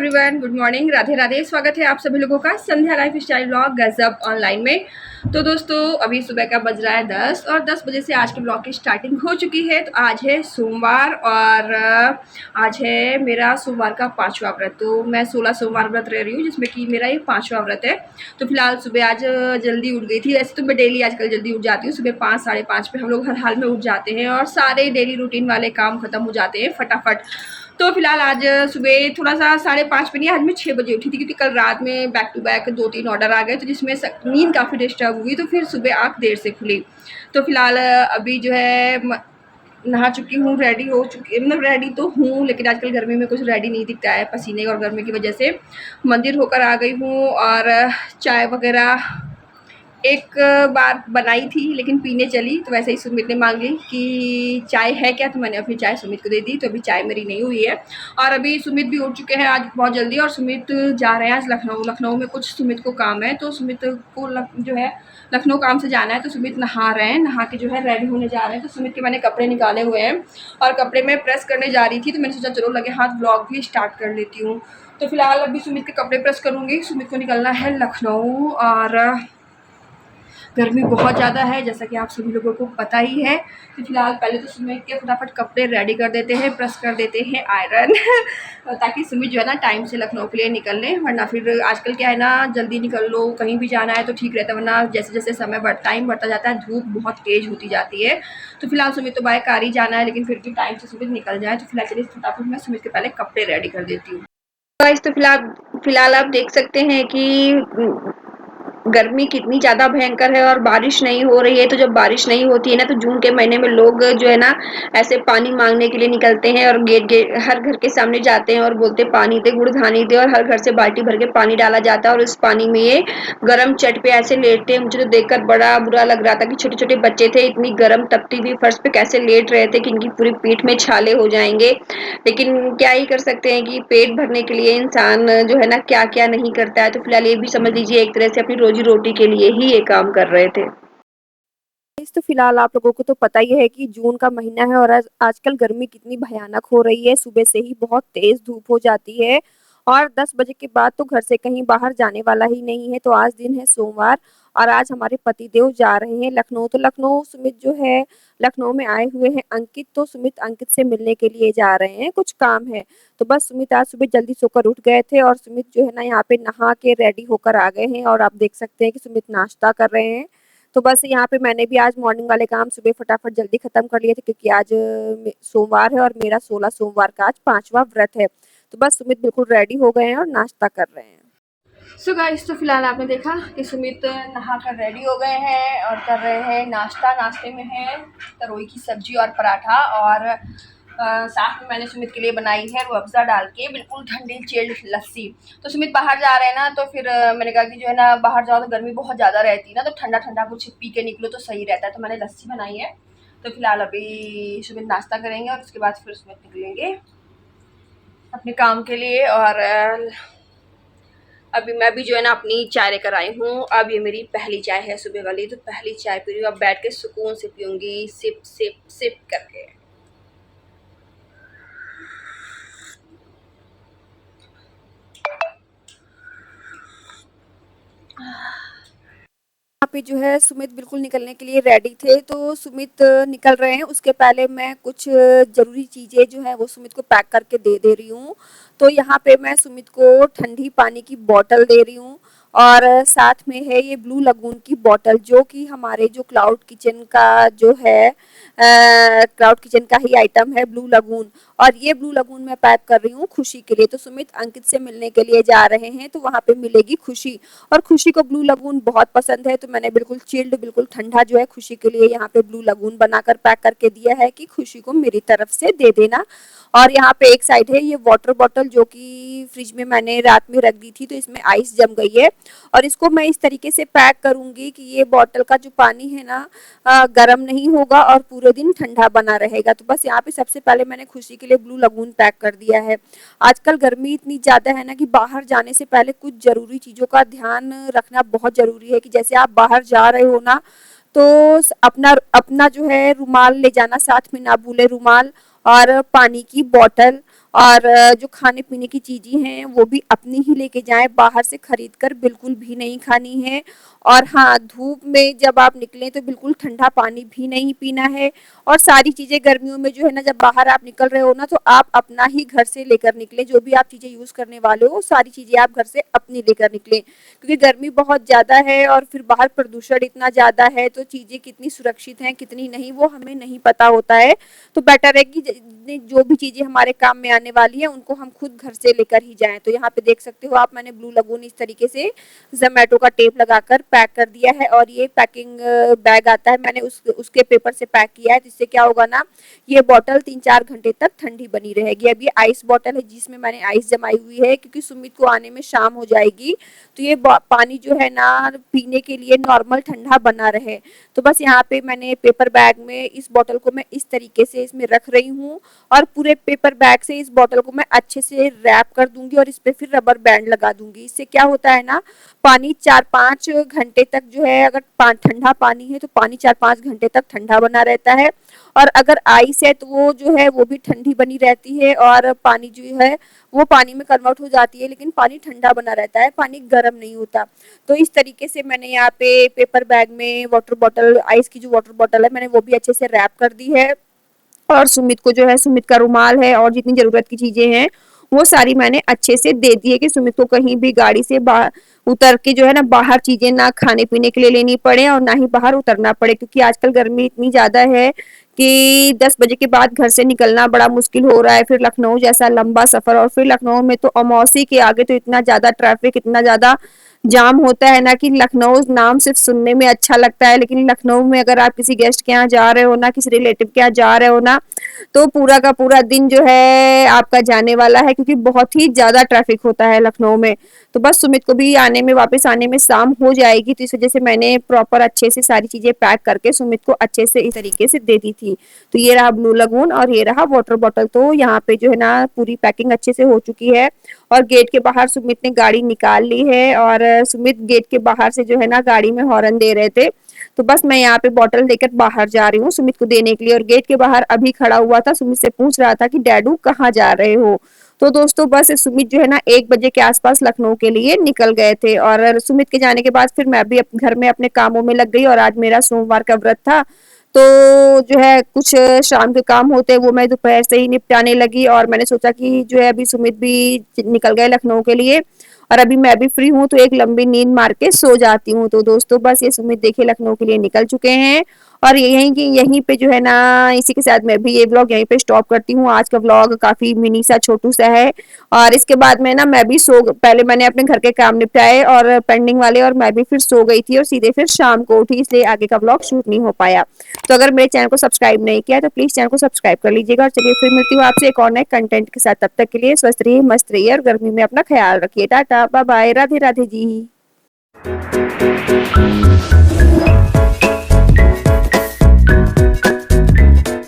Everyone, good morning, Radhe Radhe. स्वागत है आप सभी लोगों का संध्या लाइफ स्टाइल ब्लॉग गजब ऑनलाइन में। तो दोस्तों अभी सुबह का बज रहा है 10 और 10 बजे से आज के ब्लॉग की स्टार्टिंग हो चुकी है। तो आज है सोमवार और आज है मेरा सोमवार का 5वां व्रत। तो मैं 16 सोमवार व्रत रह रही हूँ जिसमें कि मेरा ये 5वां व्रत है। तो फिलहाल सुबह आज जल्दी उठ गई थी। वैसे तो मैं डेली आजकल जल्दी उठ जाती हूँ, सुबह 5 साढ़े 5 पे हम लोग हर हाल में उठ जाते हैं और सारे डेली रूटीन वाले काम खत्म हो जाते हैं फटाफट। तो फिलहाल आज सुबह थोड़ा सा 5:30 पे नहीं, आज मैं 6 बजे उठी थी क्योंकि कल रात में बैक टू बैक 2-3 ऑर्डर आ गए तो जिसमें नींद काफ़ी डिस्टर्ब हुई। तो फिर सुबह आँख देर से खुली। तो फिलहाल अभी जो है नहा चुकी हूँ, रेडी हो चुकी, मतलब रेडी तो हूँ लेकिन आजकल गर्मी में कुछ रेडी नहीं दिखता है पसीने और गर्मी की वजह से। मंदिर होकर आ गई हूँ और चाय वगैरह एक बार बनाई थी लेकिन पीने चली तो वैसे ही सुमित ने मांग ली कि चाय है क्या, तो मैंने अपनी चाय सुमित को दे दी। तो अभी चाय मेरी नहीं हुई है और अभी सुमित भी उठ चुके हैं आज बहुत जल्दी और सुमित जा रहे हैं आज लखनऊ में कुछ सुमित को काम है। तो सुमित को जो है लखनऊ काम से जाना है। तो सुमित नहा रहे हैं, नहा के जो है रेडी होने जा रहे हैं। तो सुमित के मैंने कपड़े निकाले हुए हैं और कपड़े में प्रेस करने जा रही थी तो मैंने सोचा चलो लगे हाथ ब्लॉग भी स्टार्ट कर लेती हूँ। तो फिलहाल अभी सुमित के कपड़े प्रेस करूँगी। सुमित को निकलना है लखनऊ और गर्मी बहुत ज़्यादा है जैसा कि आप सभी लोगों को पता ही है। तो फिलहाल पहले तो सुमित के फटाफट कपड़े रेडी कर देते हैं, प्रेस कर देते हैं आयरन ताकि सुमित जो है ना टाइम से लखनऊ के लिए निकल लें। वरना फिर आजकल क्या है ना, जल्दी निकल लो कहीं भी जाना है तो ठीक रहता है, वरना जैसे जैसे समय टाइम बढ़ता जाता है धूप बहुत तेज़ होती जाती है। तो फिलहाल सुमित तो बाय कार ही जाना है लेकिन फिर भी टाइम से सुमित निकल जाए। तो फिलहाल चलिए फटाफट मैं सुमित के पहले कपड़े रेडी कर देती हूँ। तो फिलहाल आप देख सकते हैं कि गर्मी कितनी ज़्यादा भयंकर है और बारिश नहीं हो रही है। तो जब बारिश नहीं होती है ना तो जून के महीने में लोग जो है ना ऐसे पानी मांगने के लिए निकलते हैं और गेट हर घर के सामने जाते हैं और बोलते पानी दे, गुड़धानी दे, और हर घर से बाल्टी भर के पानी डाला जाता है और उस पानी में ये गर्म चट पे ऐसे लेटते हैं। मुझे तो देखकर बड़ा बुरा लग रहा था कि छोटे छोटे बच्चे थे, इतनी गर्म तपती हुई फर्श पे कैसे लेट रहे थे कि इनकी पूरी पीठ में छाले हो जाएंगे। लेकिन क्या ही कर सकते हैं कि पेट भरने के लिए इंसान जो है ना क्या क्या नहीं करता है। तो फिलहाल ये भी समझ लीजिए एक तरह से अपनी रोजी रोटी के लिए ही ये काम कर रहे थे। तो फिलहाल आप लोगों को तो पता ही है कि जून का महीना है और आजकल गर्मी कितनी भयानक हो रही है। सुबह से ही बहुत तेज धूप हो जाती है और 10 बजे के बाद तो घर से कहीं बाहर जाने वाला ही नहीं है। तो आज दिन है सोमवार और आज हमारे पतिदेव जा रहे हैं लखनऊ। तो लखनऊ सुमित जो है लखनऊ में आए हुए हैं अंकित, तो सुमित अंकित से मिलने के लिए जा रहे हैं, कुछ काम है। तो बस सुमित आज सुबह जल्दी सोकर उठ गए थे और सुमित जो है ना यहाँ पे नहा के रेडी होकर आ गए हैं और आप देख सकते हैं कि सुमित नाश्ता कर रहे हैं। तो बस यहाँ पे मैंने भी आज मॉर्निंग वाले काम सुबह फटाफट जल्दी खत्म कर लिए थे क्योंकि आज सोमवार है और मेरा 16 सोमवार का आज 5वां व्रत है। तो बस सुमित बिल्कुल रेडी हो गए हैं और नाश्ता कर रहे हैं। सो गाइस, तो फिलहाल आपने देखा कि सुमित नहा कर रेडी हो गए हैं और कर रहे हैं नाश्ता। नाश्ते में है तरोई की सब्जी और पराठा और साथ में मैंने सुमित के लिए बनाई है रूह-अफ़ज़ा डाल के बिल्कुल ठंडी चिल्ड लस्सी। तो सुमित बाहर जा रहे हैं ना तो फिर मैंने कहा कि जो है ना बाहर जाओ तो गर्मी बहुत ज़्यादा रहती है ना, तो ठंडा ठंडा कुछ पी के निकलो तो सही रहता है। तो मैंने लस्सी बनाई है। तो फिलहाल अभी सुमित नाश्ता करेंगे और उसके बाद फिर सुमित निकलेंगे अपने काम के लिए। और अभी मैं भी जो है ना अपनी चाय लेकर आई हूँ। अब ये मेरी पहली चाय है सुबह वाली, तो पहली चाय पी रही हूँ। अब बैठ के सुकून से पीऊँगी सिप सिप सिप करके। यहाँ पे जो है सुमित बिल्कुल निकलने के लिए रेडी थे। तो सुमित निकल रहे हैं, उसके पहले मैं कुछ ज़रूरी चीज़ें जो है वो सुमित को पैक करके दे रही हूँ। तो यहाँ पे मैं सुमित को ठंडी पानी की बॉटल दे रही हूँ और साथ में है ये ब्लू लगून की बॉटल जो कि हमारे जो क्लाउड किचन का जो है क्लाउड किचन का ही आइटम है ब्लू लगून। और ये ब्लू लगून मैं पैक कर रही हूँ खुशी के लिए। तो सुमित अंकित से मिलने के लिए जा रहे हैं तो वहाँ पे मिलेगी खुशी और खुशी को ब्लू लगून बहुत पसंद है। तो मैंने बिल्कुल चिल्ड बिल्कुल ठंडा जो है खुशी के लिए यहाँ पे ब्लू लगून बनाकर पैक करके दिया है कि खुशी को मेरी तरफ से दे देना। और यहाँ पे एक साइड है ये वाटर बॉटल जो कि फ्रिज में मैंने रात में रख दी थी तो इसमें आइस जम गई है और इसको मैं इस तरीके से पैक करूंगी कि ये बॉटल का जो पानी है ना गर्म नहीं होगा और पूरे दिन ठंडा बना रहेगा। तो बस यहाँ पे सबसे पहले मैंने खुशी के लिए ब्लू लगून पैक कर दिया है। आजकल गर्मी इतनी ज़्यादा है ना कि बाहर जाने से पहले कुछ ज़रूरी चीज़ों का ध्यान रखना बहुत ज़रूरी है कि जैसे आप बाहर जा रहे हो ना तो अपना अपना जो है रुमाल ले जाना, साथ में ना भूले रुमाल और पानी की बॉटल और जो खाने-पीने की चीज़ें हैं वो भी अपनी ही लेके जाएँ, बाहर से खरीद कर बिल्कुल भी नहीं खानी है। और हाँ, धूप में जब आप निकलें तो बिल्कुल ठंडा पानी भी नहीं पीना है। और सारी चीज़ें गर्मियों में जो है ना, जब बाहर आप निकल रहे हो ना, तो आप अपना ही घर से लेकर निकलें, जो भी आप चीज़ें यूज़ करने वाले हो सारी चीज़ें आप घर से अपनी लेकर निकलें। क्योंकि गर्मी बहुत ज़्यादा है और फिर बाहर प्रदूषण इतना ज़्यादा है, तो चीज़ें कितनी सुरक्षित हैं कितनी नहीं वो हमें नहीं पता होता है। तो बेटर है कि जो भी चीज़ें हमारे काम में आने वाली हैं उनको हम खुद घर से लेकर ही जाएँ। तो यहाँ पे देख सकते हो आप, मैंने ब्लू लगून इस तरीके से ज़ोमैटो का टेप लगाकर पैक कर दिया है और ये पैकिंग बैग आता है, मैंने उसके पेपर से पैक किया है। जिससे क्या होगा ना, ये बॉटल 3-4 घंटे तक ठंडी बनी रहेगी। अब ये आइस बॉटल है जिसमें मैंने आइस जमाई हुई है, क्योंकि सुमित को आने में शाम हो जाएगी, तो ये पानी जो है ना पीने के लिए नॉर्मल ठंडा बना रहे। तो बस यहाँ पे मैंने पेपर बैग में इस बॉटल को मैं इस तरीके से इसमें रख रही हूँ और पूरे पेपर बैग से इस बॉटल को मैं अच्छे से रैप कर दूंगी और इस पे फिर रबर बैंड लगा दूंगी। इससे क्या होता है ना, पानी 4-5 घंटे तक जो है, अगर ठंडा पानी है तो पानी 4-5 घंटे तक ठंडा बना रहता है। और अगर आइस है तो वो जो है वो भी ठंडी बनी रहती है और पानी जो है वो पानी में कन्वर्ट हो जाती है, लेकिन पानी ठंडा बना रहता है, पानी गर्म नहीं होता। तो इस तरीके से मैंने यहाँ पे पेपर बैग में वाटर बॉटल, आइस की जो वाटर बॉटल है मैंने वो भी अच्छे से रैप कर दी है। और सुमित को जो है, सुमित का रुमाल है और जितनी ज़रूरत की चीज़ें हैं वो सारी मैंने अच्छे से दे दी है, कि सुमित को कहीं भी गाड़ी से बाहर उतर के जो है ना, बाहर चीज़ें ना खाने पीने के लिए लेनी पड़े और ना ही बाहर उतरना पड़े। क्योंकि आजकल गर्मी इतनी ज़्यादा है कि 10 बजे के बाद घर से निकलना बड़ा मुश्किल हो रहा है। फिर लखनऊ जैसा लंबा सफ़र, और फिर लखनऊ में तो अमौसी के आगे तो इतना ज़्यादा ट्रैफिक, इतना ज़्यादा जाम होता है ना, कि लखनऊ नाम सिर्फ सुनने में अच्छा लगता है, लेकिन लखनऊ में अगर आप किसी गेस्ट के यहाँ जा रहे हो ना, किसी रिलेटिव के यहाँ जा रहे हो ना, तो पूरा का पूरा दिन जो है आपका जाने वाला है, क्योंकि बहुत ही ज़्यादा ट्रैफिक होता है लखनऊ में। तो बस सुमित को भी आने में, वापस आने में शाम हो जाएगी, तो इस वजह से मैंने प्रॉपर अच्छे से सारी चीज़ें पैक करके सुमित को अच्छे से इस तरीके से दे दी थी। तो ये रहा ब्लू लगून और ये रहा वाटर बॉटल। तो यहाँ पे जो है ना पूरी पैकिंग अच्छे से हो चुकी है और गेट के बाहर सुमित ने गाड़ी निकाल ली है और सुमित गेट के बाहर से जो है ना गाड़ी में हॉर्न दे रहे थे। तो बस मैं यहाँ पे बॉटल लेकर बाहर जा रही हूँ सुमित को देने के लिए, और गेट के बाहर अभी खड़ा हुआ था, सुमित से पूछ रहा था कि डैडू कहाँ जा रहे हो। तो दोस्तों बस सुमित जो है ना 1 बजे के आसपास लखनऊ के लिए निकल गए थे, और सुमित के जाने के बाद फिर मैं भी घर में अपने कामों में लग गई। और आज मेरा सोमवार का व्रत था, तो जो है कुछ शाम के काम होते हैं वो मैं दोपहर से ही निपटाने लगी, और मैंने सोचा कि जो है अभी सुमित भी निकल गए लखनऊ के लिए और अभी मैं भी फ्री हूँ, तो एक लंबी नींद मार के सो जाती हूँ। तो दोस्तों बस ये सुमित देखिए लखनऊ के लिए निकल चुके हैं, और यहीं पे जो है ना, इसी के साथ मैं भी ये व्लॉग यहीं पे स्टॉप करती हूँ। आज का व्लॉग काफ़ी मिनी सा छोटू सा है, और इसके बाद में ना मैं भी पहले मैंने अपने घर के काम निपटाए और पेंडिंग वाले, और मैं भी फिर सो गई थी और सीधे फिर शाम को उठी, इसलिए आगे का व्लॉग शूट नहीं हो पाया। तो अगर मेरे चैनल को सब्सक्राइब नहीं किया तो प्लीज़ चैनल को सब्सक्राइब कर लीजिएगा, और चलिए फिर मिलती हूँ आपसे एक और नए कंटेंट के साथ। तब तक के लिए स्वस्थ रहिए, मस्त रहिए और गर्मी में अपना ख्याल रखिए। Tata, bye bye, Radhe Radhe ji.